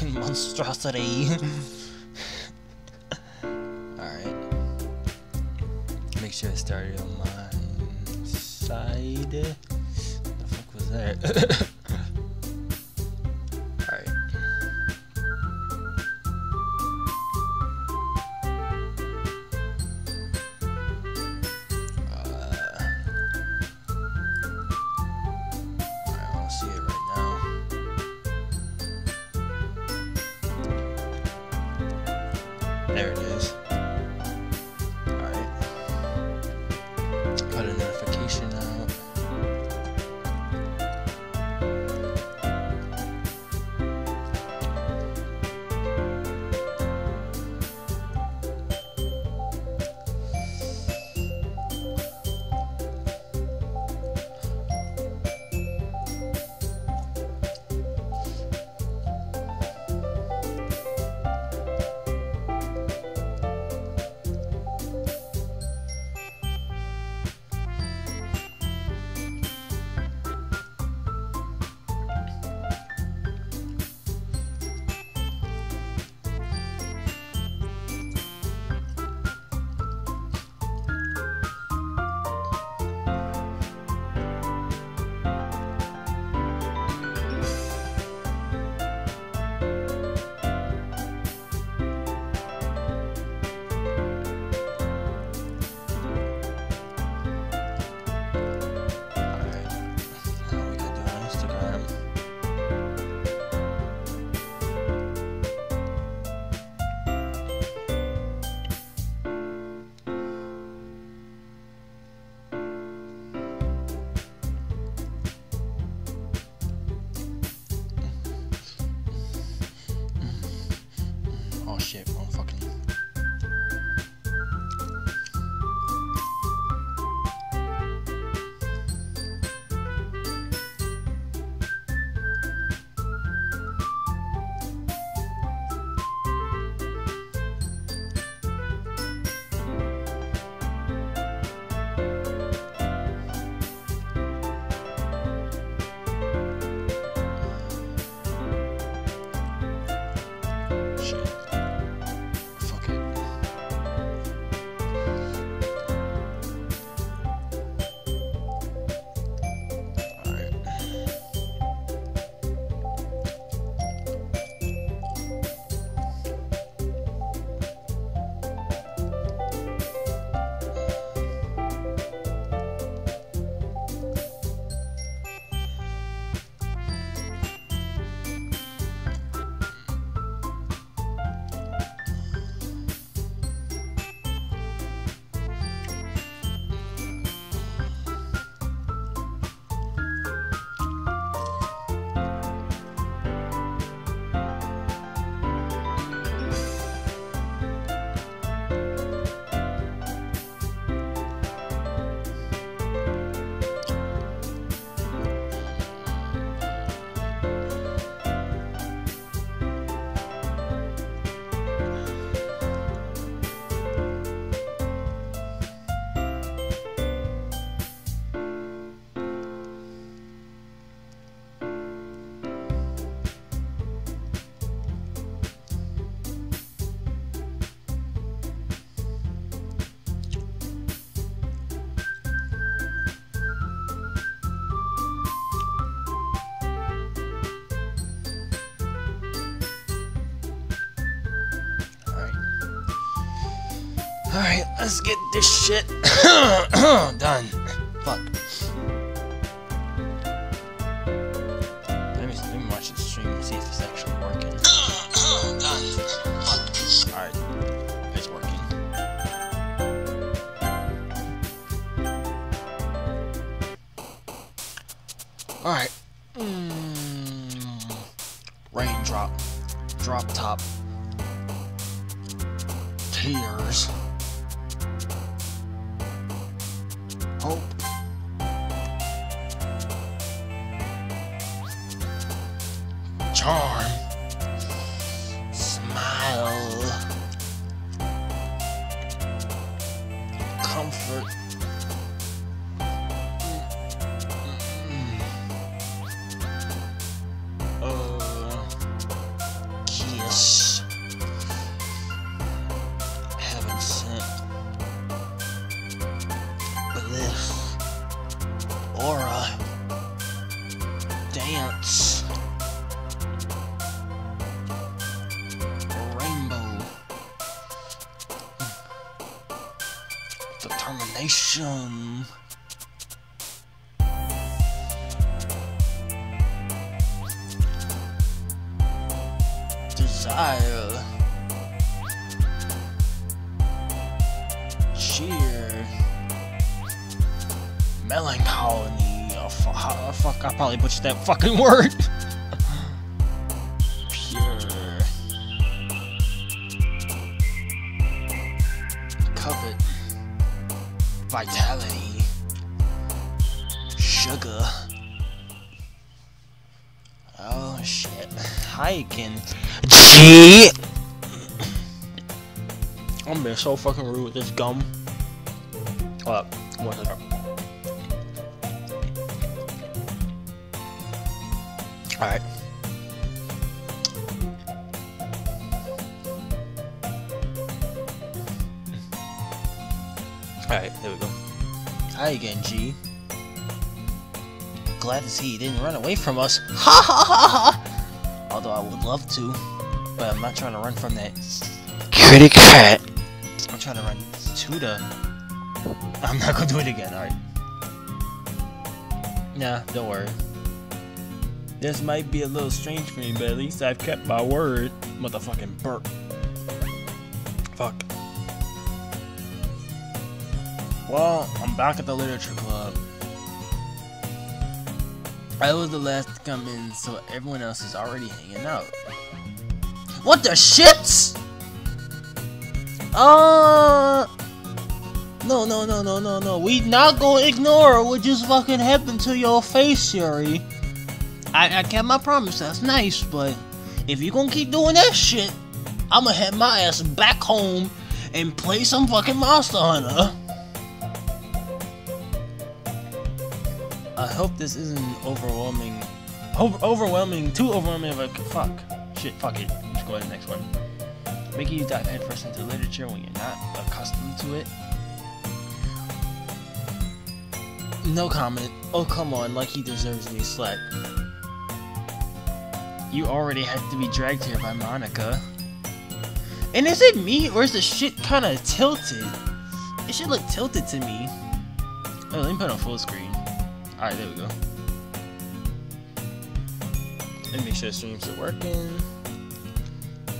fucking monstrosity. Alright. Make sure I started on my side. What the fuck was that? Alright. There it is. Alright. Put a notification out. Oh shit, I'm fucking. Alright, let's get this shit done. Fuck. Let me watch the stream and see if it's actually working. Done. Fuck. Alright, it's working. Alright. Raindrop. Drop top. Tears. Hope. Charm. Smile. Comfort. Bliss. Aura. Dance. Rainbow. Determination. Desire. Cheer. Melancholy. Oh, fuck, I probably butchered that fucking word. Pure. Covet. Vitality. Sugar. Oh shit. Hiking. G. I'm being so fucking rude with this gum. Hold up. What's it up? Alright. Alright, there we go. Hi again, G. Glad to see you didn't run away from us. Ha ha ha ha! Although I would love to, but I'm not trying to run from that kitty cat. I'm trying to run to the... I'm not gonna do it again, alright. Nah, don't worry. This might be a little strange for me, but at least I've kept my word. Motherfucking burp. Fuck. Well, I'm back at the literature club. I was the last to come in, so everyone else is already hanging out. What the shits? No. We not gonna ignore what just fucking happened to your face, Sayori. I kept my promise, that's nice, but if you gonna keep doing that shit, I'ma head my ass back home and play some fucking Monster Hunter. I hope this isn't overwhelming. Too overwhelming of a fuck. Shit, fuck it. Let's go to the next one. Making you dive headfirst into literature when you're not accustomed to it. No comment. Oh, come on, like he deserves any slack. You already had to be dragged here by Monica. And is it me, or is the shit kinda tilted? It should look tilted to me. Oh, let me put it on full screen. Alright, there we go. Let me make sure the stream's still working. I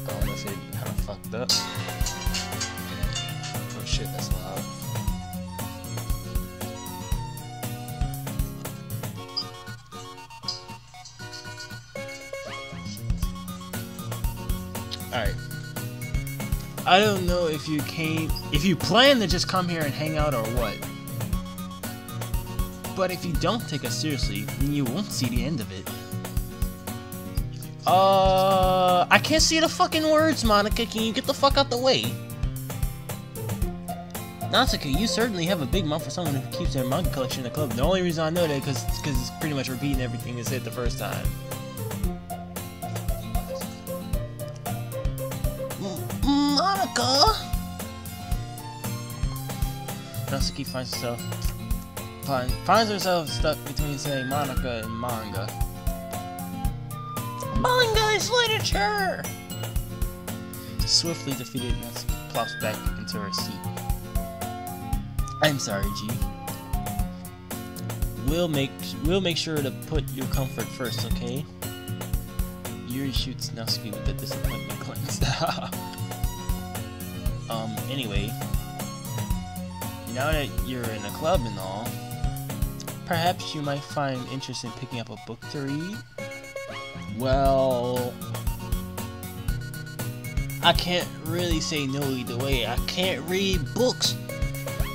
don't know if it kind of fucked up. Oh shit, that's loud. Alright. I don't know if you plan to just come here and hang out or what. But if you don't take us seriously, then you won't see the end of it. I can't see the fucking words, Monica. Can you get the fuck out the way? Natsuki, you certainly have a big mouth for someone who keeps their manga collection in the club. The only reason I know that is because it's pretty much repeating everything they said the first time. Monica! Natsuki finds herself stuck between saying Monica and manga. Manga is literature! Swiftly defeated, Natsuki plops back into her seat. I'm sorry, G. We'll make sure to put your comfort first, okay? Yuri shoots Natsuki with a disappointment glance. Anyway, now that you're in a club and all, perhaps you might find interest in picking up a book to read? Well, I can't really say no either way. I can't read books,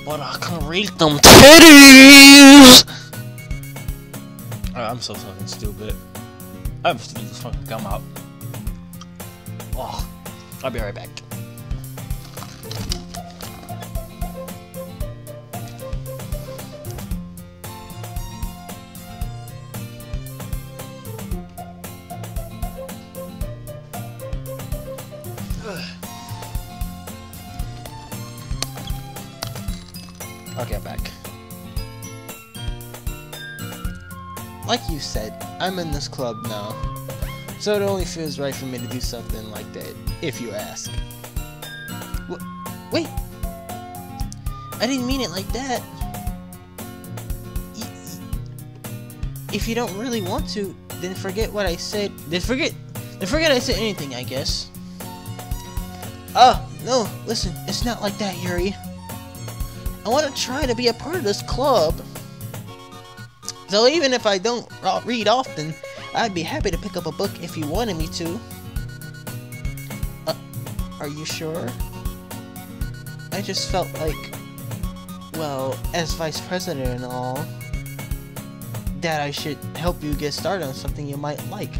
but I can read them titties! I'm so fucking stupid. I'm stupid as fucking come out. Oh, I'll be right back. Okay, I'm back. Like you said, I'm in this club now, so it only feels right for me to do something like that, if you ask. Wait! I didn't mean it like that. If you don't really want to, then forget what I said. Then forget I said anything, I guess. No, listen, it's not like that, Yuri. I want to try to be a part of this club. So even if I don't read often, I'd be happy to pick up a book if you wanted me to. Are you sure? I just felt like, well, as vice president and all, that I should help you get started on something you might like.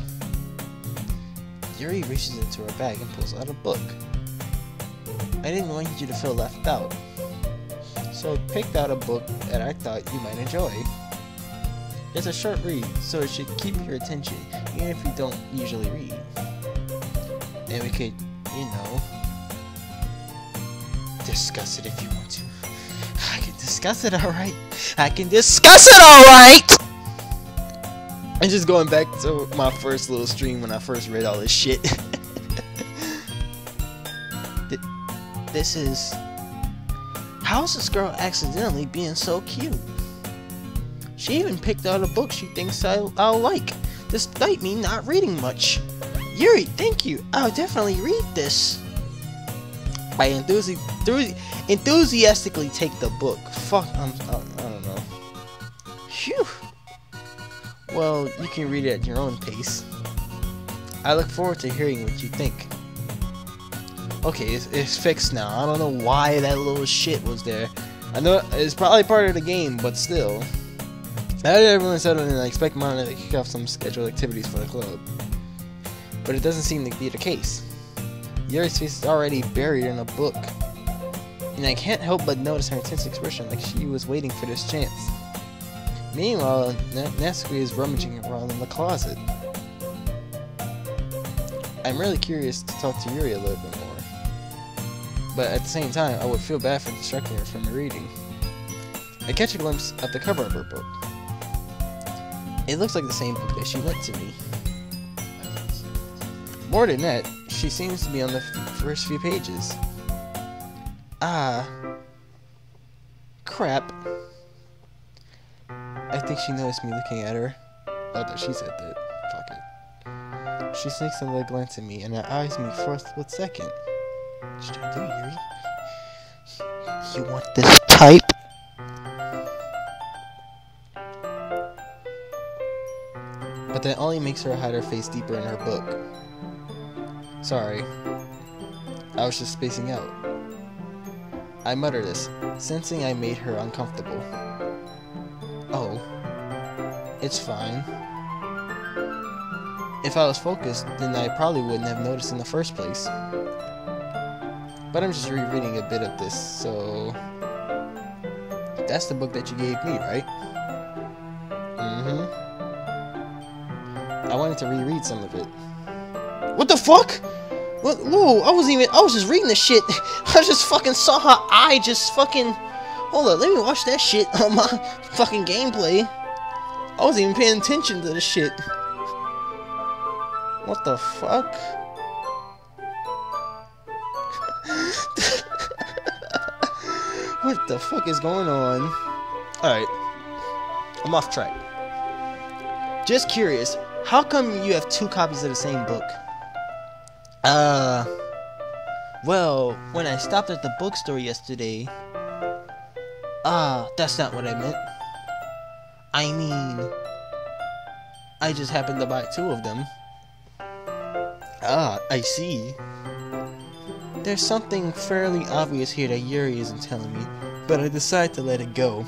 Yuri reaches into her bag and pulls out a book. I didn't want you to feel left out, so I picked out a book that I thought you might enjoy. It's a short read, so it should keep your attention, even if you don't usually read. And we could, you know, discuss it if you want to. I can discuss it, alright. I can discuss it, alright! I'm just going back to my first little stream when I first read all this shit. This is... How's this girl accidentally being so cute? She even picked out a book she thinks I'll like, despite me not reading much. Yuri, thank you. I'll definitely read this. I enthusiastically take the book. Fuck, I don't know. Phew. Well, you can read it at your own pace. I look forward to hearing what you think. Okay, it's fixed now. I don't know why that little shit was there. I know it's probably part of the game, but still. Now that everyone's settled in, I expect Mana to kick off some scheduled activities for the club. But it doesn't seem to be the case. Yuri's face is already buried in a book. And I can't help but notice her intense expression, like she was waiting for this chance. Meanwhile, Natsuki is rummaging around in the closet. I'm really curious to talk to Yuri a little bit more. But at the same time, I would feel bad for distracting her from her reading. I catch a glimpse of the cover of her book. It looks like the same book that she lent to me. More than that, she seems to be on the first few pages. Ah. Crap. I think she noticed me looking at her. Oh, that she said that. Fuck it. She sneaks another glance at me and her eyes meet for a split second. What should I do, Yuri? You want this type? But that only makes her hide her face deeper in her book. Sorry. I was just spacing out. I mutter this, sensing I made her uncomfortable. Oh. It's fine. If I was focused, then I probably wouldn't have noticed in the first place. But I'm just rereading a bit of this, so... That's the book that you gave me, right? Mm-hmm. I wanted to reread some of it. What the fuck? What? Whoa, I was just reading this shit. I just fucking saw her eye just fucking... Hold up, let me watch that shit on my fucking gameplay. I wasn't even paying attention to this shit. What the fuck? What the fuck is going on? Alright. I'm off track. Just curious, how come you have 2 copies of the same book? Well, when I stopped at the bookstore yesterday... that's not what I meant. I mean... I just happened to buy 2 of them. I see. There's something fairly obvious here that Yuri isn't telling me, but I decide to let it go.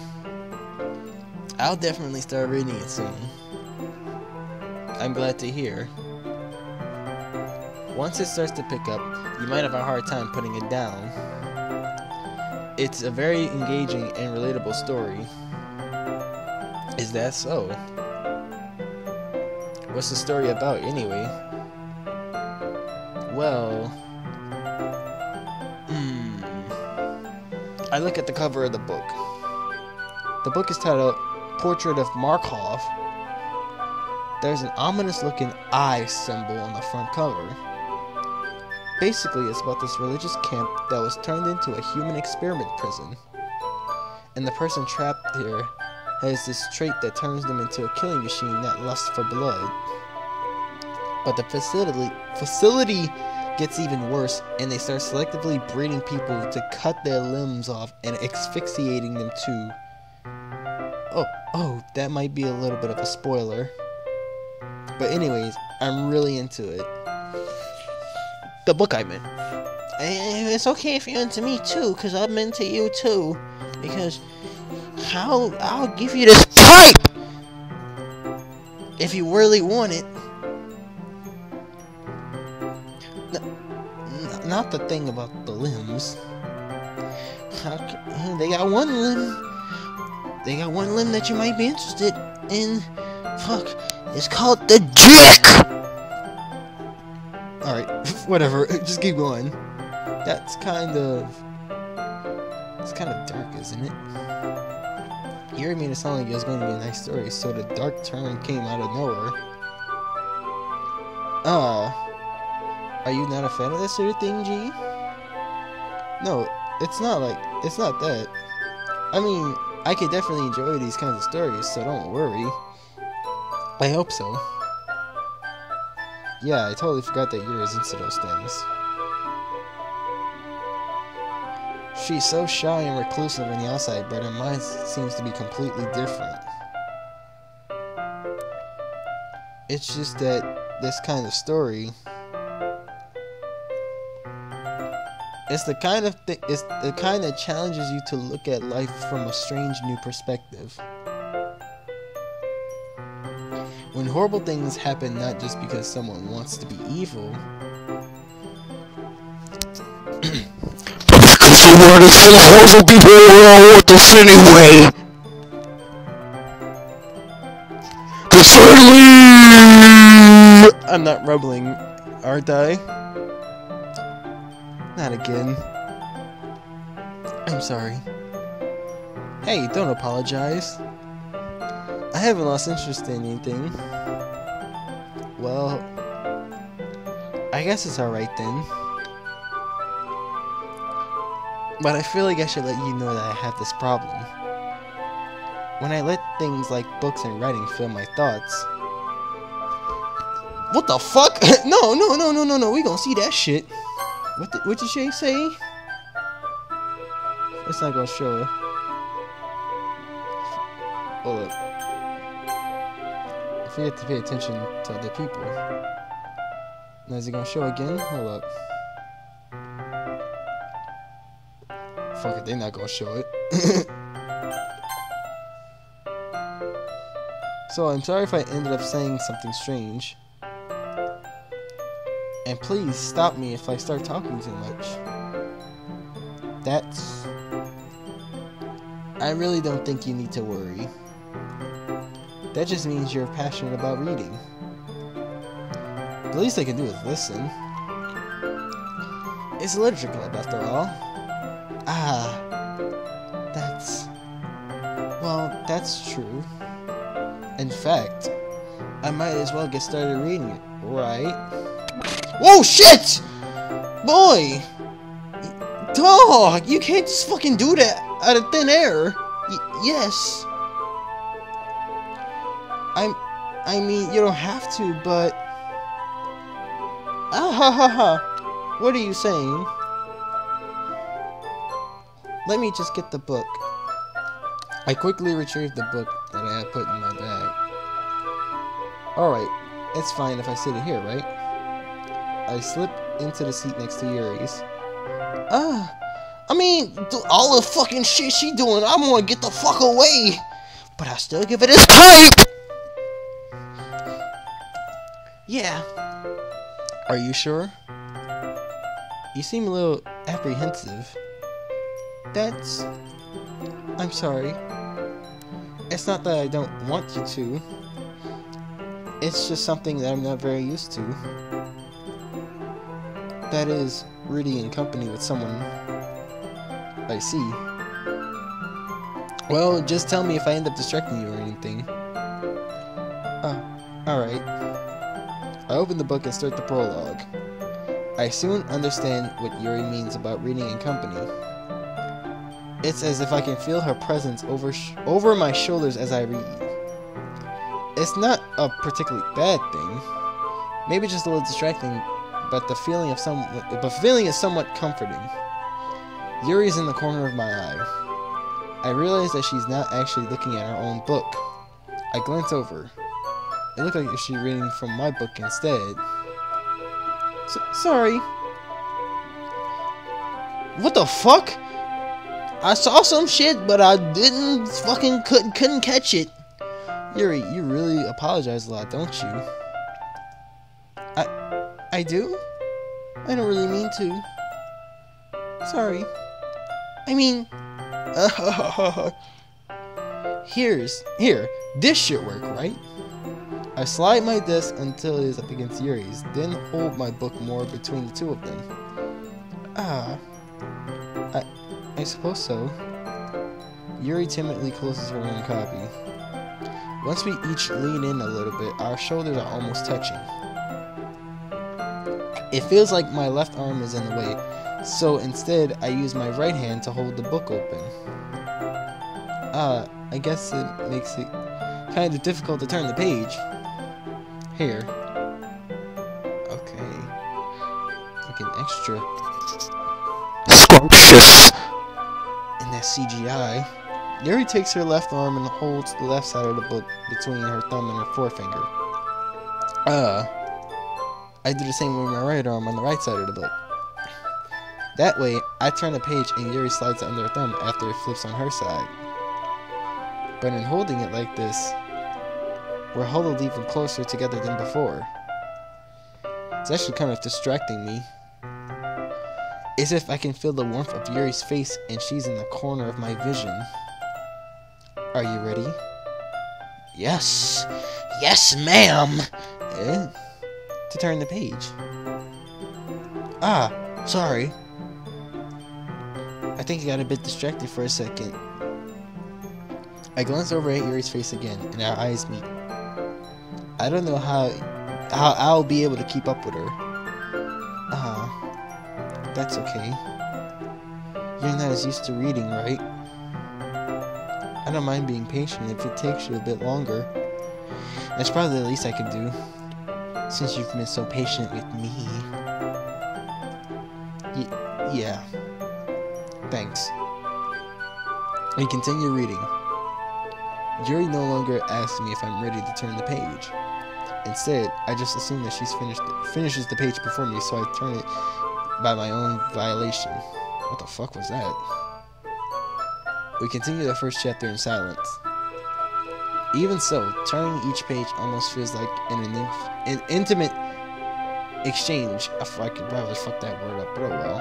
I'll definitely start reading it soon. I'm glad to hear. Once it starts to pick up, you might have a hard time putting it down. It's a very engaging and relatable story. Is that so? What's the story about, anyway? Well... I look at the cover of the book. The book is titled Portrait of Markov. There's an ominous looking eye symbol on the front cover. Basically, it's about this religious camp that was turned into a human experiment prison. And the person trapped here has this trait that turns them into a killing machine that lusts for blood. But the facility gets even worse, and they start selectively breeding people to cut their limbs off and asphyxiating them too. Oh, that might be a little bit of a spoiler. But anyways, I'm really into it. The book I meant. It's okay if you're into me too, because I'm into you too. Because I'll give you this pipe if you really want it. Not the thing about the limbs. They got one limb. They got one limb that you might be interested in. Fuck. It's called the dick! Alright, whatever. Just keep going. It's kind of dark, isn't it? You already made it sound like it was going to be a nice story, so the dark turn came out of nowhere. Are you not a fan of that sort of thing, G? No, it's not that. I mean, I could definitely enjoy these kinds of stories, so don't worry. I hope so. Yeah, I totally forgot that you're as into those things. She's so shy and reclusive on the outside, but her mind seems to be completely different. It's just that this kind of story, it's the kind that challenges you to look at life from a strange new perspective. When horrible things happen not just because someone wants to be evil, because the world is full of horrible people who don't want this anyway. I'm not rubbling, aren't I? Not again. I'm sorry. Hey, don't apologize. I haven't lost interest in anything. Well, I guess it's alright then. But I feel like I should let you know that I have this problem. When I let things like books and writing fill my thoughts. What the fuck? No, we gonna see that shit. What did she say? It's not gonna show it. Hold up. I forget to pay attention to other people. Now is it gonna show again? Hold up. Fuck it, they're not gonna show it. So I'm sorry if I ended up saying something strange. And please stop me if I start talking too much. I really don't think you need to worry. That just means you're passionate about reading. The least I can do is listen. It's a literature club after all. That's true. In fact, I might as well get started reading it, right? Whoa, shit! Boy! Dog! You can't just fucking do that out of thin air! Yes! I mean, you don't have to, but... What are you saying? Let me just get the book. I quickly retrieved the book that I had put in my bag. Alright, it's fine if I sit it here, right? I slip into the seat next to Yuri's. I mean, all the fucking shit she doing, I'm gonna get the fuck away! But I still give it his pipe! Yeah. Are you sure? You seem a little apprehensive. I'm sorry. It's not that I don't want you to. It's just something that I'm not very used to. That is, reading in company with someone I see. Well, just tell me if I end up distracting you or anything. Alright. I open the book and start the prologue. I soon understand what Yuri means about reading in company. It's as if I can feel her presence over my shoulders as I read. It's not a particularly bad thing. Maybe just a little distracting, but the feeling is somewhat comforting. Yuri's in the corner of my eye. I realize that she's not actually looking at her own book. I glance over. It looked like she's reading from my book instead. Sorry. What the fuck? I saw some shit, but I couldn't catch it. Yuri, you really apologize a lot, don't you? I do? I don't really mean to. Sorry. I mean... Here, this should work, right? I slide my desk until it is up against Yuri's, then hold my book more between the two of them. I suppose so. Yuri timidly closes her own copy. Once we each lean in a little bit, our shoulders are almost touching. It feels like my left arm is in the way, so instead I use my right hand to hold the book open. I guess it makes it kind of difficult to turn the page. Here. Okay. Looking extra scrumptious in that CGI. Yuri takes her left arm and holds the left side of the book between her thumb and her forefinger. I do the same with my right arm on the right side of the book. That way, I turn the page and Yuri slides it under her thumb after it flips on her side. But in holding it like this, we're huddled even closer together than before. It's actually kind of distracting me. As if I can feel the warmth of Yuri's face and she's in the corner of my vision. Are you ready? Yes. Yes, ma'am. To turn the page. Sorry. I think I got a bit distracted for a second. I glance over at Yuri's face again, and our eyes meet. I don't know how I'll be able to keep up with her. That's okay. You're not as used to reading, right? I don't mind being patient if it takes you a bit longer. That's probably the least I can do, since you've been so patient with me. Yeah. Thanks. We continue reading. Yuri no longer asks me if I'm ready to turn the page. Instead, I just assume that she's finishes the page before me, so I turn it by my own violation. What the fuck was that? We continue the first chapter in silence. Even so, turning each page almost feels like an intimate exchange. I could probably fuck that word up, but oh well.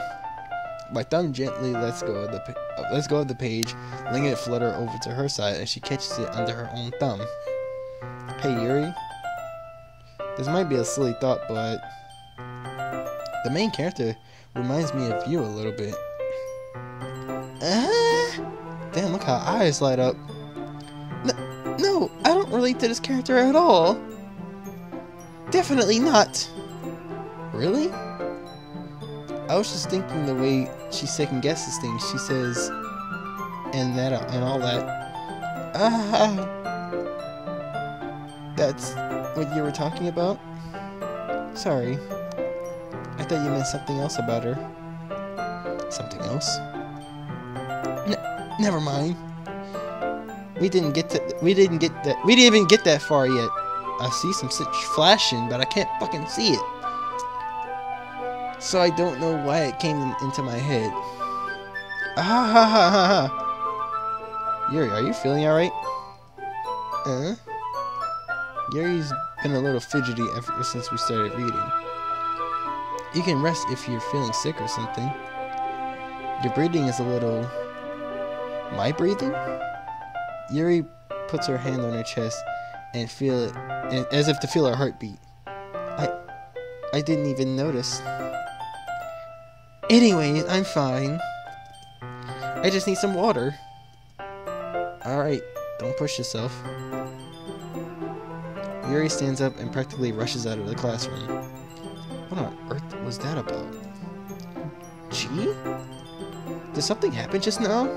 My thumb gently lets go of the page, letting it flutter over to her side as she catches it under her own thumb. Hey Yuri, this might be a silly thought, but the main character reminds me of you a little bit. Damn, look how eyes light up. No, I don't relate to this character at all. Definitely not. Really? I was just thinking the way she second guesses things. She says, and all that. That's what you were talking about? Sorry. I thought you meant something else about her. Something else? Never mind. We didn't even get that far yet. I see some such flashing, but I can't fucking see it. So I don't know why it came into my head. Yuri, are you feeling alright? Yuri's been a little fidgety ever since we started reading. You can rest if you're feeling sick or something. Your breathing is a little... My breathing? Yuri puts her hand on her chest and feel it, as if to feel her heartbeat. I didn't even notice. Anyways, I'm fine. I just need some water. Alright, don't push yourself. Yuri stands up and practically rushes out of the classroom. What on earth was that about? Gee? Did something happen just now?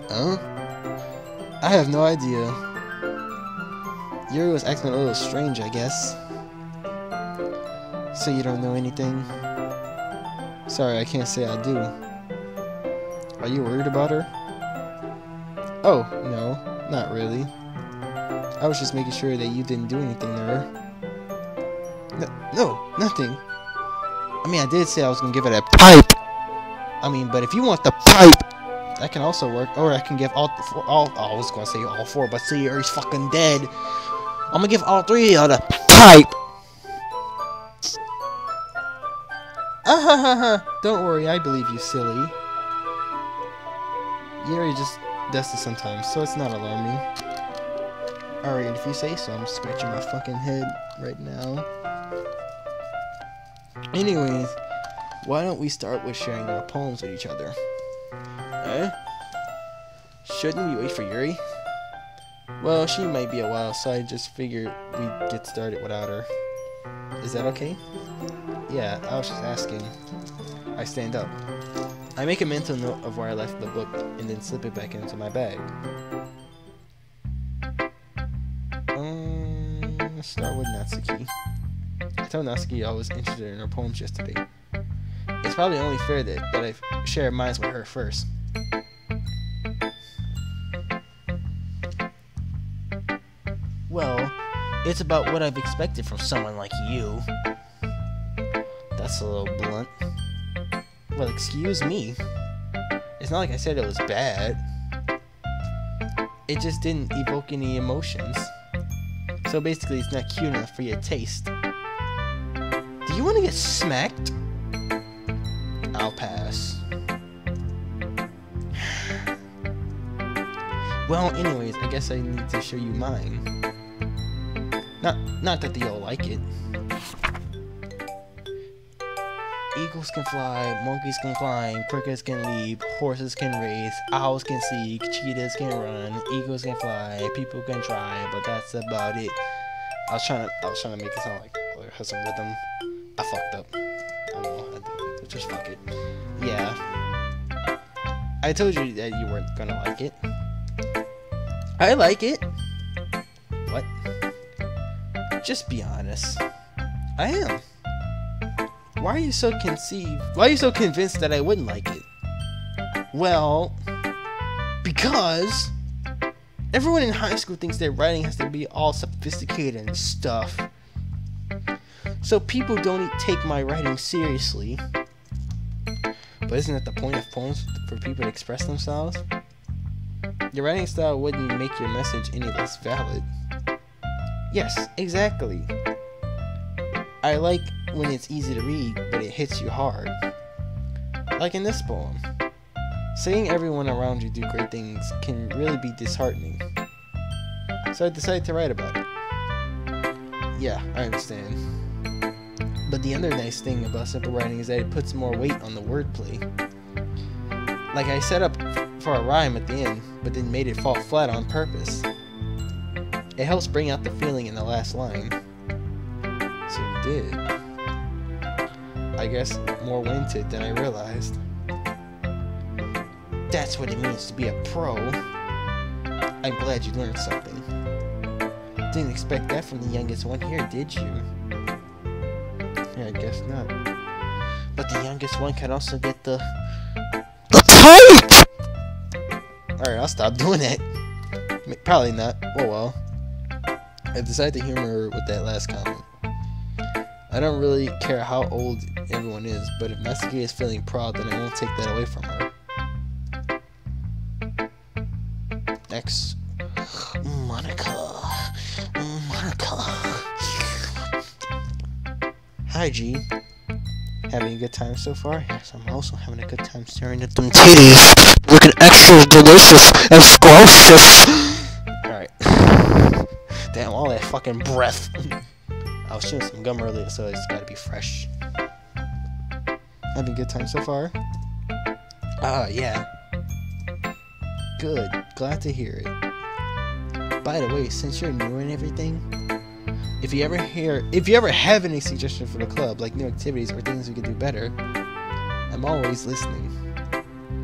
Huh? I have no idea. Yuri was acting a little strange, I guess. So you don't know anything? Sorry, I can't say I do. Are you worried about her? Oh, no, not really. I was just making sure that you didn't do anything to her. No, nothing. I mean, I did say I was gonna give it a pipe. I mean, but if you want the pipe, that can also work. Or I can give all I was gonna say all four, but Sayori's fucking dead. I'm gonna give all three of you the pipe. Don't worry, I believe you, silly. Yuri just does this sometimes, so it's not alarming. Alright, if you say so, I'm scratching my fucking head right now. Anyways, why don't we start with sharing our poems with each other? Eh? Shouldn't we wait for Yuri? Well, she might be a while, so I just figured we'd get started without her. Is that okay? Yeah, I was just asking. I stand up. I make a mental note of where I left the book and then slip it back into my bag. Let's start with Natsuki. I told Natsuki I was interested in her poems yesterday. It's probably only fair that I share mine with her first. Well, it's about what I've expected from someone like you. That's a little blunt. Well, excuse me. It's not like I said it was bad. It just didn't evoke any emotions. So basically, it's not cute enough for your taste. Do you want to get smacked? I'll pass. Well, anyways, I guess I need to show you mine. Not that you'll like it. Eagles can fly, monkeys can climb, crickets can leap, horses can race, owls can seek, cheetahs can run, eagles can fly, people can try, but that's about it. I was trying to make it sound like it has some rhythm. I fucked up. I know, just fuck it. Yeah. I told you that you weren't gonna like it. I like it. What? Just be honest. I am. Why are you so convinced that I wouldn't like it? Well, because everyone in high school thinks that writing has to be all sophisticated and stuff. So people don't take my writing seriously. But isn't that the point of poems, for people to express themselves? Your writing style wouldn't make your message any less valid. Yes, exactly. I like when it's easy to read, but it hits you hard. Like in this poem. Seeing everyone around you do great things can really be disheartening. So I decided to write about it. Yeah, I understand. But the other nice thing about simple writing is that it puts more weight on the wordplay. Like I set up for a rhyme at the end, but then made it fall flat on purpose. It helps bring out the feeling in the last line. So you did. I guess more went it than I realized. That's what it means to be a pro. I'm glad you learned something. Didn't expect that from the youngest one here, did you? Yeah, I guess not. But the youngest one can also get the pipe! Alright, I'll stop doing that. Probably not. Oh well. I decided to humor with that last comment. I don't really care how old everyone is, but if Natsuki is feeling proud, then I won't take that away from her. Next. Monica. Hi, G. Having a good time so far? Yes, I'm also having a good time staring at them titties. Looking extra delicious and scrumptious. Alright. Damn, all that fucking breath. I was chewing some gum earlier, so it's gotta be fresh. Having a good time so far? Yeah. Good. Glad to hear it. By the way, since you're new and everything, if you ever have any suggestions for the club, like new activities or things we could do better, I'm always listening.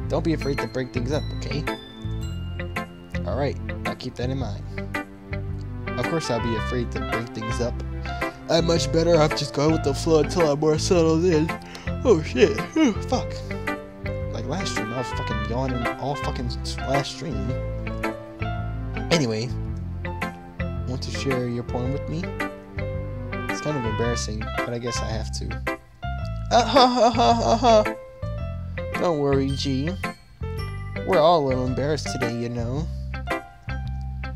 Don't be afraid to break things up, okay? Alright, I'll keep that in mind. Of course I'll be afraid to break things up. I'm much better off just going with the flow until I'm more settled in. Oh shit. Fuck. Like last stream, I was fucking yawning all fucking last stream. Anyway, want to share your poem with me? It's kind of embarrassing, but I guess I have to. Don't worry, G. We're all a little embarrassed today, you know.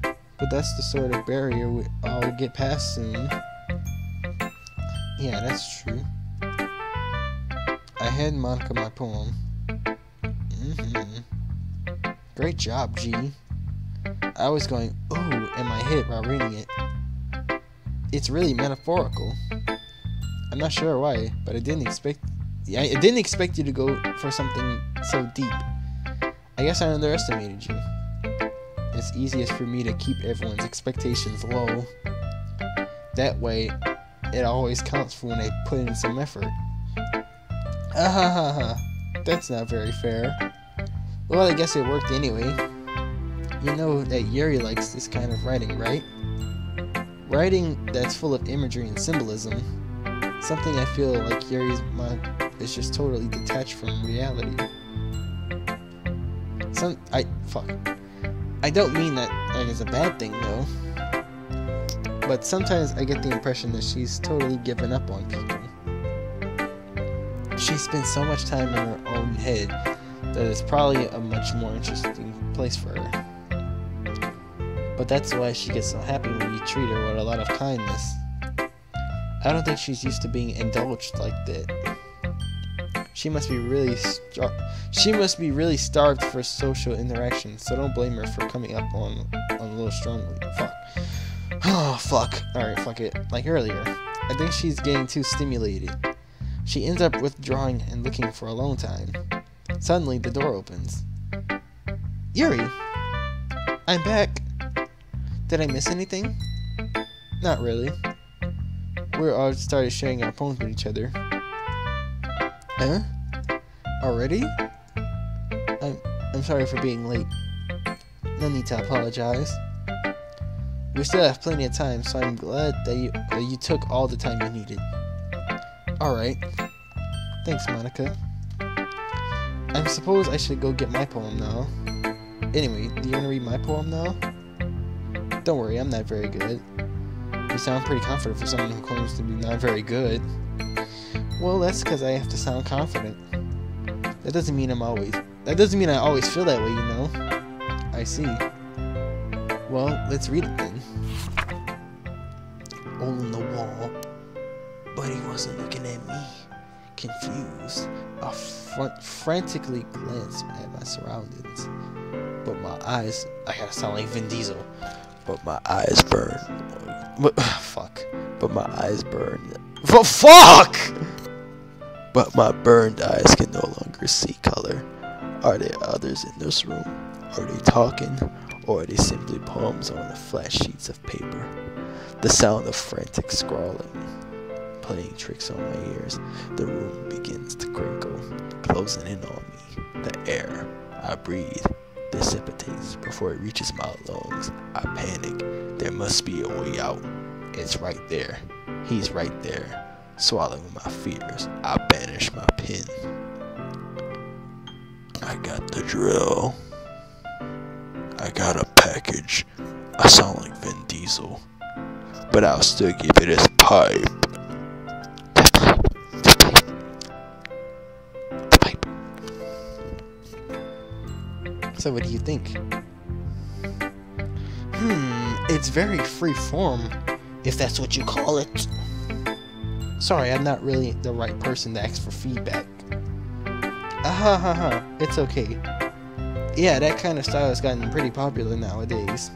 But that's the sort of barrier we all get past soon. Yeah, that's true. I had Monica my poem. Great job, G. I was going, ooh, in my head while reading it. It's really metaphorical. I'm not sure why, but I didn't expect you to go for something so deep. I guess I underestimated you. It's easiest for me to keep everyone's expectations low. That way, it always counts for when I put in some effort. That's not very fair. Well, I guess it worked anyway. You know that Yuri likes this kind of writing, right? Writing that's full of imagery and symbolism. Something I feel like Yuri's mind is just totally detached from reality. I don't mean that like it's a bad thing though. But sometimes I get the impression that she's totally given up on people. She spends so much time in her own head that it's probably a much more interesting place for her. But that's why she gets so happy when you treat her with a lot of kindness. I don't think she's used to being indulged like that. She must be really starved for social interaction, so don't blame her for coming up on a little strongly. Fuck. Oh, fuck. Alright, fuck it. Like earlier. I think she's getting too stimulated. She ends up withdrawing and looking for alone time. Suddenly, the door opens. Yuri! I'm back! Did I miss anything? Not really. We all started sharing our poems with each other. Huh? Already? I'm sorry for being late. No need to apologize. We still have plenty of time, so I'm glad that you took all the time you needed. Alright. Thanks, Monica. I suppose I should go get my poem now. Anyway, do you want to read my poem now? Don't worry, I'm not very good. You sound pretty confident for someone who claims to be not very good. Well, that's because I have to sound confident. That doesn't mean I always feel that way, you know? I see. Well, let's read it then. Hole in the wall. But he wasn't looking at me. Confused, I frantically glanced at my surroundings. But my eyes... I gotta sound like Vin Diesel. But my eyes burned. Fuck. But my eyes burned. Fuck! But my burned eyes can no longer see color. Are there others in this room? Are they talking? Or are they simply poems on the flat sheets of paper? The sound of frantic scrawling, playing tricks on my ears. The room begins to crinkle, closing in on me. The air I breathe dissipates before it reaches my lungs. I panic. There must be a way out. It's right there. He's right there. Swallowing my fears, I banish my pen. I got the drill. I got a package. I sound like Vin Diesel, but I'll still give it his pipe. The pipe. So what do you think? It's very free form, if that's what you call it. Sorry, I'm not really the right person to ask for feedback. It's okay. Yeah, that kind of style has gotten pretty popular nowadays.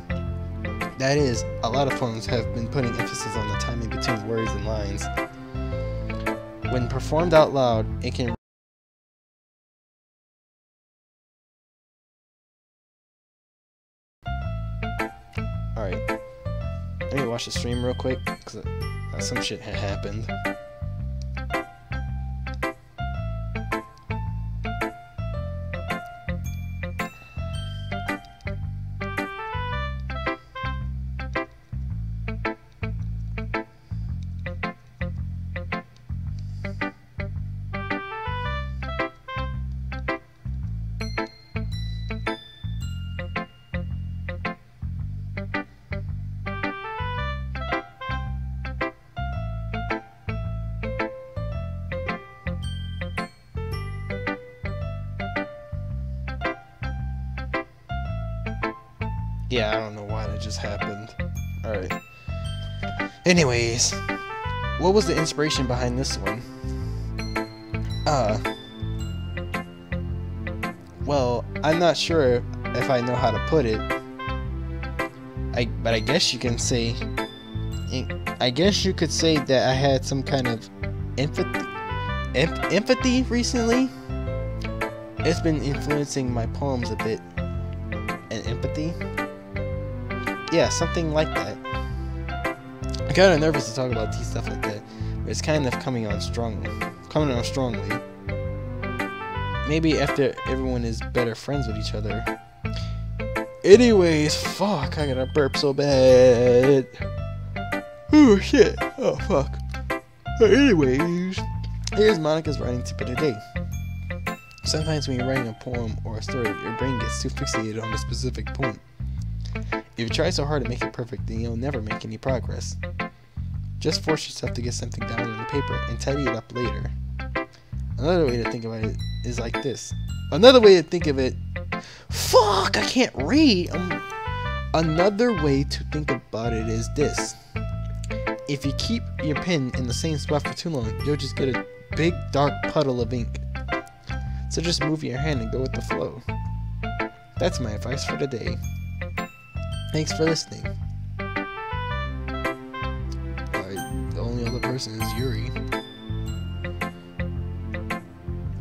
That is, a lot of poems have been putting emphasis on the timing between words and lines. When performed out loud, it can Alright. Let me watch the stream real quick, because some shit had happened. Yeah, I don't know why that just happened. Alright. Anyways, what was the inspiration behind this one? Well, I'm not sure if I know how to put it. But I guess you can say, I guess you could say that I had some kind of empathy recently. It's been influencing my poems a bit. And empathy? Yeah, something like that. I'm kind of nervous to talk about stuff like that, but it's kind of coming on strongly. Maybe after everyone is better friends with each other. Anyways, fuck, I gotta burp so bad. Oh shit, oh fuck. Anyways, here's Monica's writing tip of the day. Sometimes when you're writing a poem or a story, your brain gets too fixated on a specific point. If you try so hard to make it perfect, then you'll never make any progress. Just force yourself to get something down on the paper and tidy it up later. Another way to think about it is like this. Another way to think of it... Fuck! I can't read! Another way to think about it is this. If you keep your pen in the same spot for too long, you'll just get a big dark puddle of ink. So just move your hand and go with the flow. That's my advice for the day. Thanks for listening. The only other person is Yuri.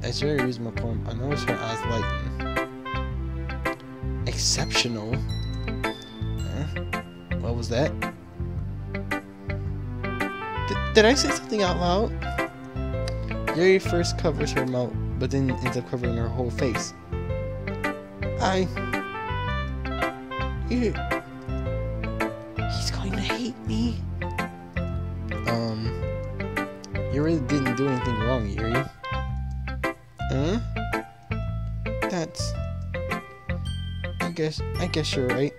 As Yuri reads my poem, I notice her eyes lighten. Exceptional. What was that? Did I say something out loud? Yuri first covers her mouth, but then ends up covering her whole face. He's going to hate me. You really didn't do anything wrong, Yuri. Huh? That's... I guess you're right.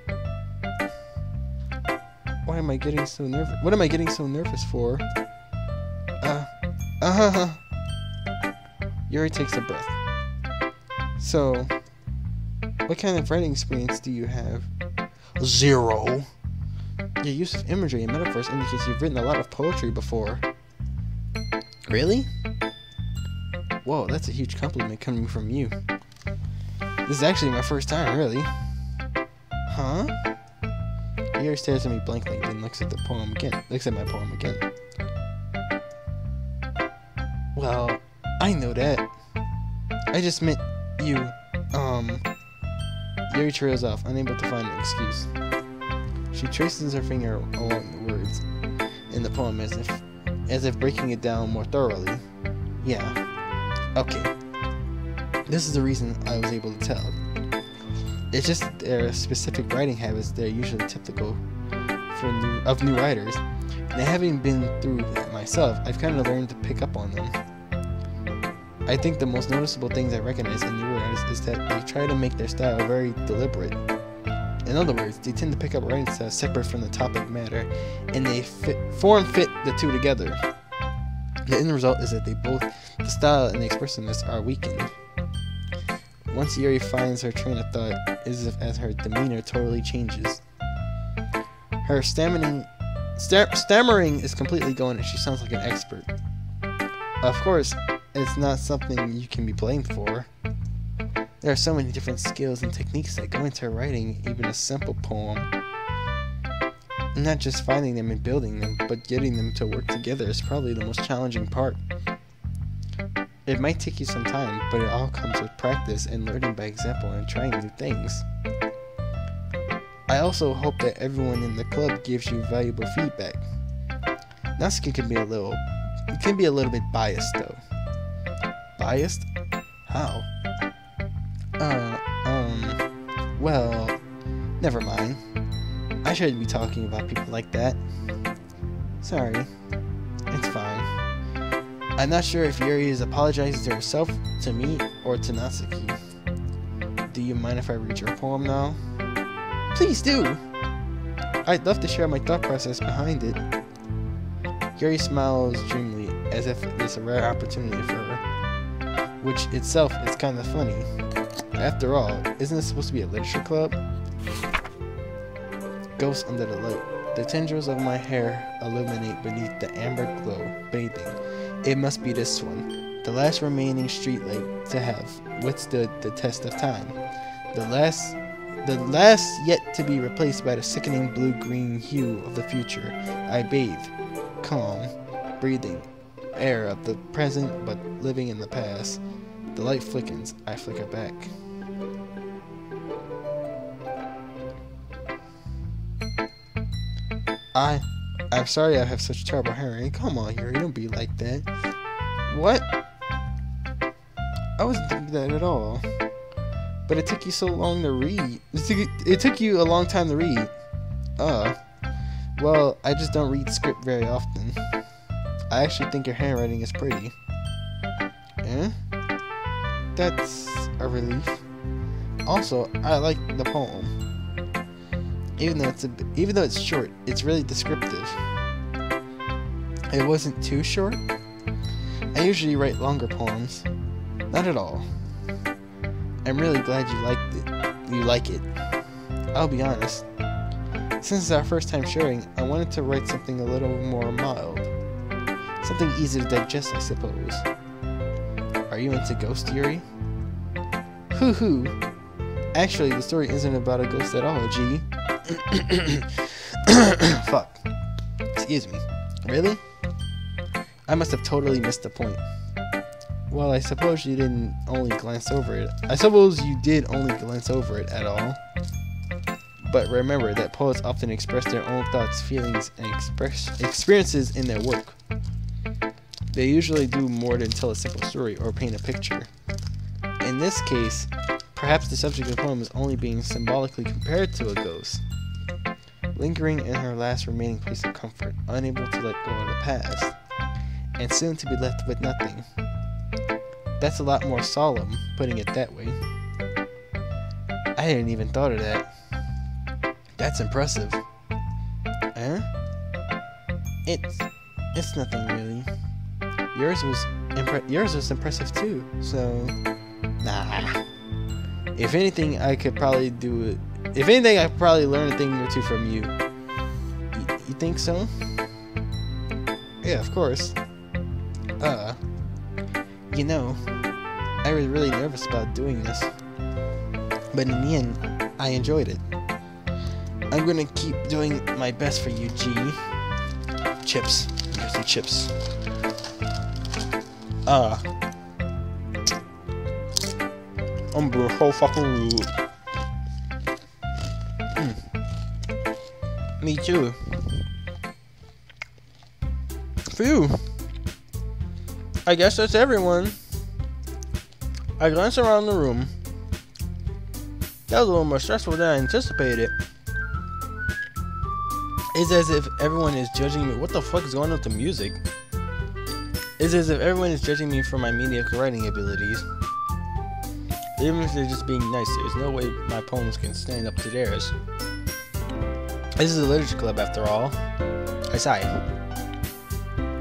Why am I getting so nervous? What am I getting so nervous for? Yuri takes a breath. So, what kind of writing experience do you have? 0. Your use of imagery and metaphors indicates you've written a lot of poetry before. Really? Whoa, that's a huge compliment coming from you. This is actually my first time, really. Huh? Yuri stares at me blankly, then looks at my poem again. Well, I know that. I just meant you, Yuri trails off, unable to find an excuse. She traces her finger along the words in the poem as if breaking it down more thoroughly. Yeah. Okay. This is the reason I was able to tell. It's just that there are specific writing habits that are usually typical of new writers. And having been through that myself, I've kind of learned to pick up on them. I think the most noticeable things I recognize in new writers is that they try to make their style very deliberate. In other words, they tend to pick up writing styles separate from the topic matter, and they form fit the two together. The end result is that the style and the expressiveness are weakened. Once Yuri finds her train of thought, it is as her demeanor totally changes. Her stammering is completely gone and she sounds like an expert. Of course, it's not something you can be blamed for. There are so many different skills and techniques that go into writing even a simple poem. Not just finding them and building them, but getting them to work together is probably the most challenging part. It might take you some time, but it all comes with practice and learning by example and trying new things. I also hope that everyone in the club gives you valuable feedback. Natsuki can be a little bit biased though. Biased? How? Well, never mind. I shouldn't be talking about people like that. Sorry. It's fine. I'm not sure if Yuri is apologizing to herself, to me, or to Natsuki. Do you mind if I read your poem now? Please do! I'd love to share my thought process behind it. Yuri smiles dreamily, as if it's a rare opportunity for her. Which itself is kind of funny. After all, isn't this supposed to be a literature club? Ghost under the light. The tendrils of my hair illuminate beneath the amber glow, bathing. It must be this one, the last remaining streetlight to have withstood the test of time. The last yet to be replaced by the sickening blue-green hue of the future. I bathe, calm, breathing, air of the present but living in the past. The light flickens, I flicker back. I'm sorry I have such terrible hearing. Come on, Yuri, don't be like that. What? I wasn't thinking that at all. But it took you so long to read. It took you a long time to read. Well, I just don't read script very often. I actually think your handwriting is pretty. Eh? That's a relief. Also, I like the poem. Even though it's short, it's really descriptive. It wasn't too short. I usually write longer poems. Not at all. I'm really glad you liked it. You like it. I'll be honest. Since it's our first time sharing, I wanted to write something a little more mild. Something easy to digest, I suppose. Are you into ghost Yuri? Hoo-hoo. Actually, the story isn't about a ghost at all, G. Fuck. Excuse me. Really? I must have totally missed the point. Well, I suppose you didn't only glance over it. I suppose you did only glance over it at all. But remember that poets often express their own thoughts, feelings, and experiences in their work. They usually do more than tell a simple story or paint a picture. In this case, perhaps the subject of the poem is only being symbolically compared to a ghost, lingering in her last remaining place of comfort, unable to let go of the past, and soon to be left with nothing. That's a lot more solemn, putting it that way. I hadn't even thought of that. That's impressive. Eh? It's nothing really. Yours was impressive too, so nah. If anything, I could probably do it. If anything, I could probably learn a thing or two from you. You think so? Yeah, of course. You know, I was really nervous about doing this, but in the end, I enjoyed it. I'm gonna keep doing my best for you, G. Chips. Here's some chips. I'm being so fucking rude. Me too. Phew. I guess that's everyone. I glanced around the room. That was a little more stressful than I anticipated. It's as if everyone is judging me. What the fuck is going on with the music? It's as if everyone is judging me for my mediocre writing abilities. Even if they're just being nice, there's no way my poems can stand up to theirs. This is a literature club after all. I sigh.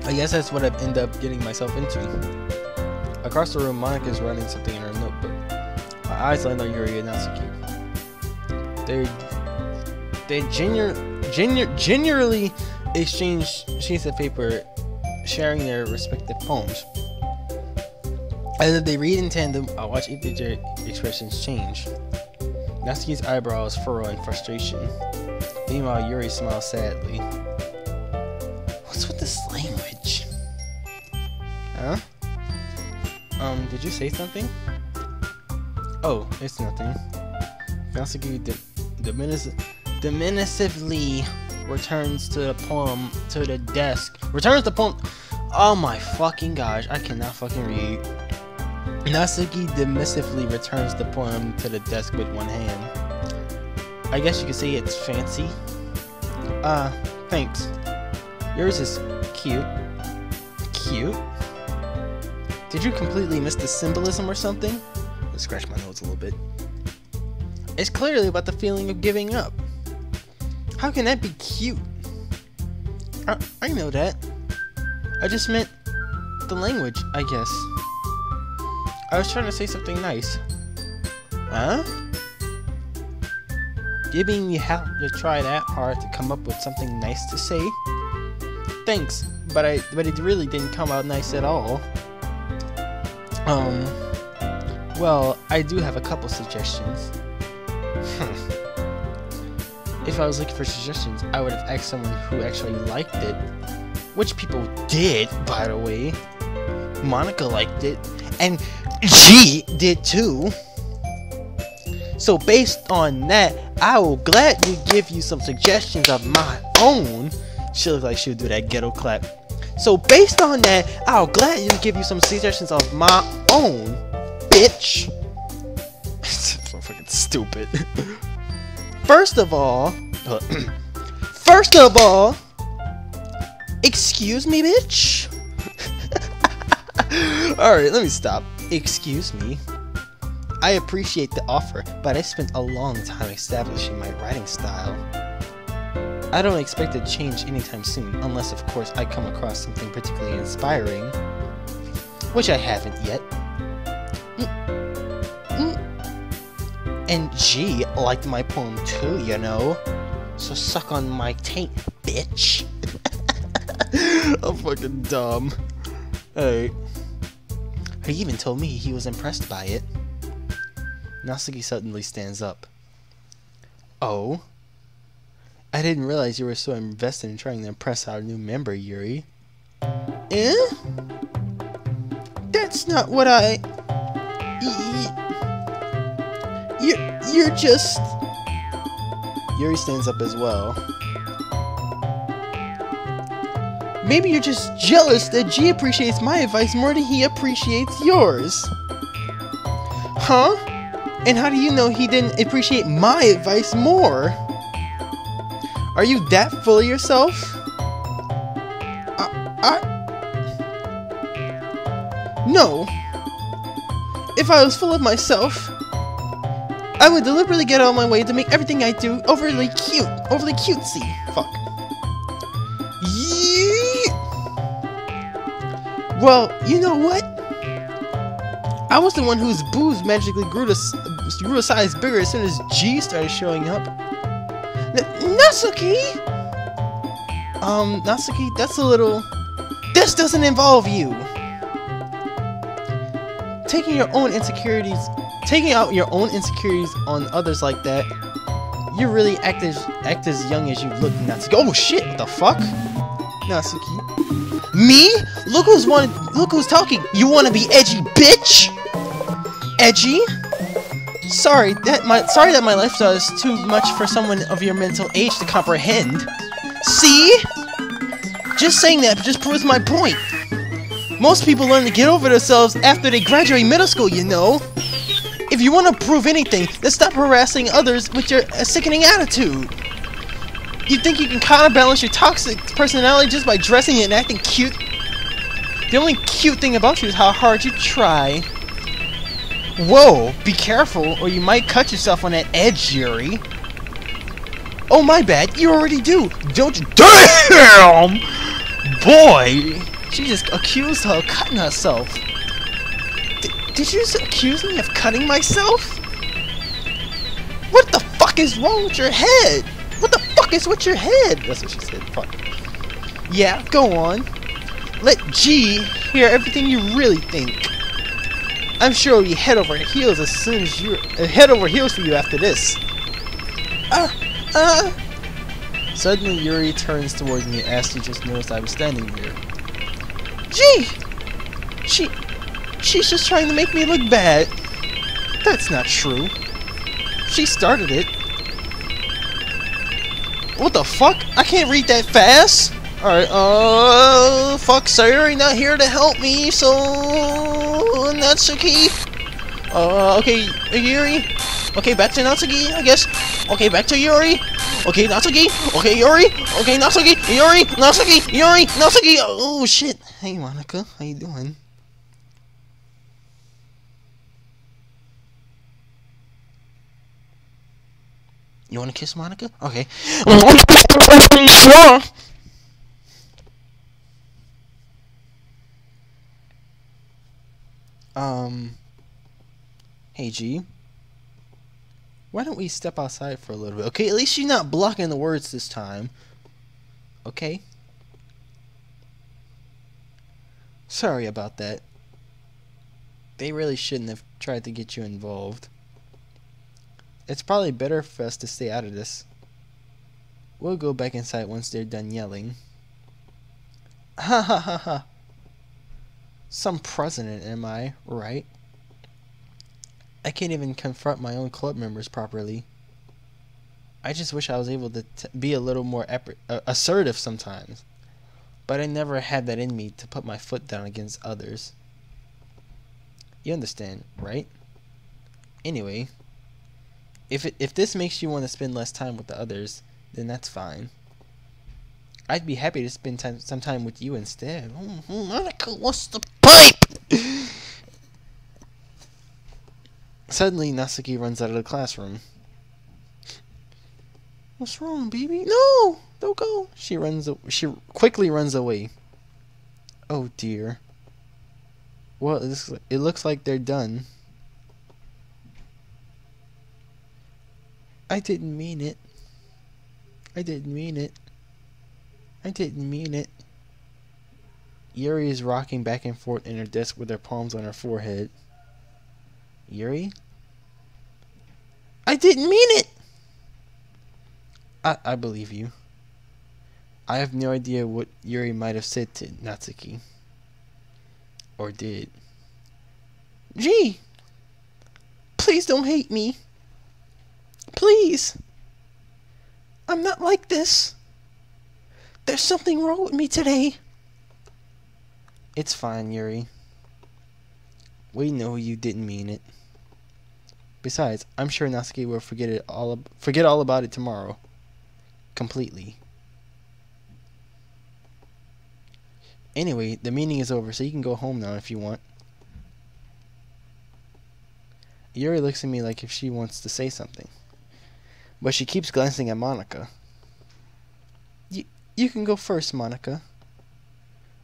I guess that's what I've ended up getting myself into. Across the room, Monica is writing something in her notebook. My eyes land on Yuri and Natsuki. They genuinely exchange sheets of paper, sharing their respective poems. As if they read in tandem, I watch each of their expressions change. Natsuki's eyebrows furrow in frustration. Meanwhile, Yuri smiles sadly. What's with this language? Huh? Did you say something? dismissively returns to the poem to the desk. Returns the poem. Oh my fucking gosh, I cannot fucking read. Natsuki dismissively returns the poem to the desk with one hand. I guess you could say it's fancy. Thanks. Yours is cute. Cute? Did you completely miss the symbolism or something? Let's scratch my nose a little bit. It's clearly about the feeling of giving up. How can that be cute? I know that. I just meant the language, I guess. I was trying to say something nice. Huh? You mean you have to try that hard to come up with something nice to say? Thanks, but it really didn't come out nice at all. Well, I do have a couple suggestions. If I was looking for suggestions, I would have asked someone who actually liked it. Which people did, by the way. Monica liked it, and G did too. So based on that, I will gladly give you some suggestions of my own. She looks like she would do that ghetto clap. So based on that, I'll gladly give you some suggestions of my own, bitch. So fucking stupid. First of all, excuse me, bitch. Alright, let me stop. Excuse me. I appreciate the offer, but I spent a long time establishing my writing style. I don't expect it to change anytime soon, unless of course I come across something particularly inspiring, which I haven't yet. And G liked my poem too, you know. So suck on my taint, bitch. I'm fucking dumb. Hey. He even told me he was impressed by it. Natsuki suddenly stands up. Oh? I didn't realize you were so invested in trying to impress our new member, Yuri. Eh? That's not what I... You're just... Yuri stands up as well. Maybe you're just jealous that G appreciates my advice more than he appreciates yours. Huh? And how do you know he didn't appreciate my advice more? Are you that full of yourself? No. If I was full of myself, I would deliberately get out of my way to make everything I do overly cute, overly cutesy. Fuck. Well, you know what? I was the one whose boobs magically grew a size bigger as soon as G started showing up. Natsuki! Natsuki, that's a little... This doesn't involve you! Taking out your own insecurities on others like that, you really act as young as you look, Natsuki. Oh shit, what the fuck? Natsuki. Me? Look who's talking! You wanna be edgy, bitch! Edgy? Sorry that my lifestyle is too much for someone of your mental age to comprehend. See? Just saying that just proves my point. Most people learn to get over themselves after they graduate middle school, you know. If you want to prove anything, then stop harassing others with your sickening attitude. You think you can counterbalance your toxic personality just by dressing and acting cute? The only cute thing about you is how hard you try. Whoa, be careful or you might cut yourself on that edge, Yuri. Oh, my bad, you already do. Don't you? Damn! Boy! She just accused her of cutting herself. Did you just accuse me of cutting myself? What the fuck is wrong with your head? What the fuck is with your head? That's what she said. Fuck. Yeah, go on. Let G hear everything you really think. I'm sure it'll be head over heels as soon as you're head over heels for you after this. Suddenly Yuri turns towards me as she just noticed I was standing there. Gee! She's just trying to make me look bad. That's not true. She started it. What the fuck? I can't read that fast. Alright, fuck, Sayori not here to help me, so Natsuki. Okay, Yuri. Okay, back to Natsuki, I guess. Okay, back to Yuri. Okay, Natsuki. Okay, Yuri. Okay, Natsuki. Yuri. Natsuki. Yuri. Natsuki. Oh, shit. Hey, Monica. How you doing? You want to kiss Monica? Okay. Hey, G. Why don't we step outside for a little bit? Okay, at least you're not blocking the words this time. Okay? Sorry about that. They really shouldn't have tried to get you involved. It's probably better for us to stay out of this. We'll go back inside once they're done yelling. Ha ha ha ha. Some president, am I, right? I can't even confront my own club members properly. I just wish I was able to be a little more assertive sometimes. But I never had that in me to put my foot down against others. You understand, right? Anyway, if this makes you want to spend less time with the others, then that's fine. I'd be happy to spend some time with you instead. Monica, what's the pipe? Suddenly, Natsuki runs out of the classroom. What's wrong, baby? No! Don't go! She quickly runs away. Oh dear. Well, it looks like they're done. I didn't mean it. I didn't mean it. I didn't mean it. Yuri is rocking back and forth in her desk with her palms on her forehead. Yuri? I didn't mean it! I believe you. I have no idea what Yuri might have said to Natsuki. Or did. Gee! Please don't hate me. Please! I'm not like this. There's something wrong with me today. It's fine, Yuri. We know you didn't mean it. Besides, I'm sure Natsuki will forget all about it tomorrow. Completely. Anyway, the meeting is over, so you can go home now if you want. Yuri looks at me like if she wants to say something. But she keeps glancing at Monica. You can go first, Monica.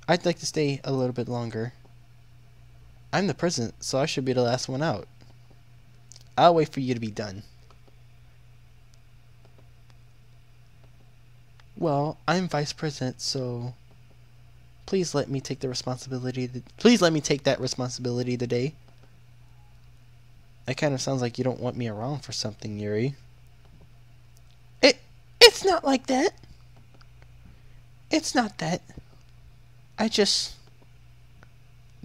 I'd like to stay a little bit longer. I'm the president, so I should be the last one out. I'll wait for you to be done. Well, I'm vice president, so please let me take the responsibility. Please let me take that responsibility today. It kind of sounds like you don't want me around for something, Yuri. It's not like that. It's not that. I just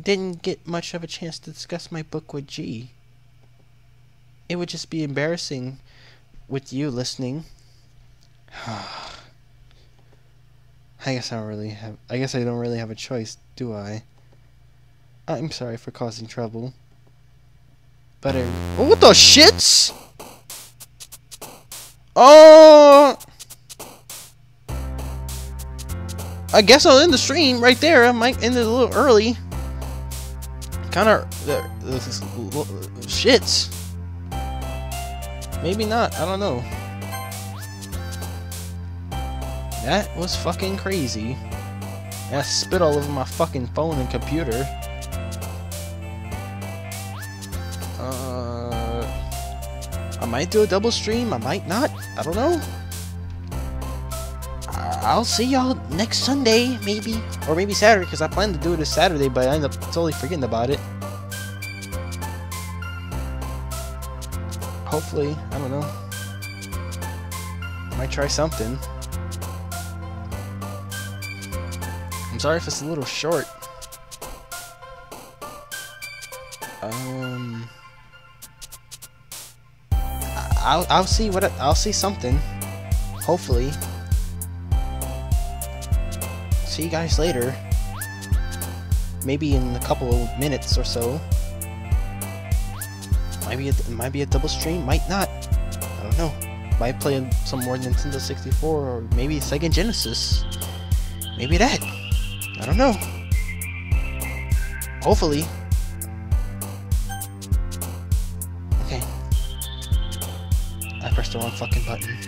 didn't get much of a chance to discuss my book with G. It would just be embarrassing with you listening. I guess I don't really have a choice, do I? I'm sorry for causing trouble. But oh, what the shits? Oh! I guess I'll end the stream right there. I might end it a little early. Kinda shits. Maybe not. I don't know. That was fucking crazy. And I spit all over my fucking phone and computer. I might do a double stream. I might not. I don't know. I'll see y'all next Sunday, maybe. Or maybe Saturday, because I plan to do it this Saturday, but I end up totally forgetting about it. Hopefully. I don't know. Might try something. I'm sorry if it's a little short. I'll see something. Hopefully. see you guys later. Maybe in a couple of minutes or so. Might be a double stream, might not. I don't know. Might play some more Nintendo 64 or maybe Sega Genesis. Maybe that. I don't know. Hopefully. Okay. I pressed the wrong fucking button.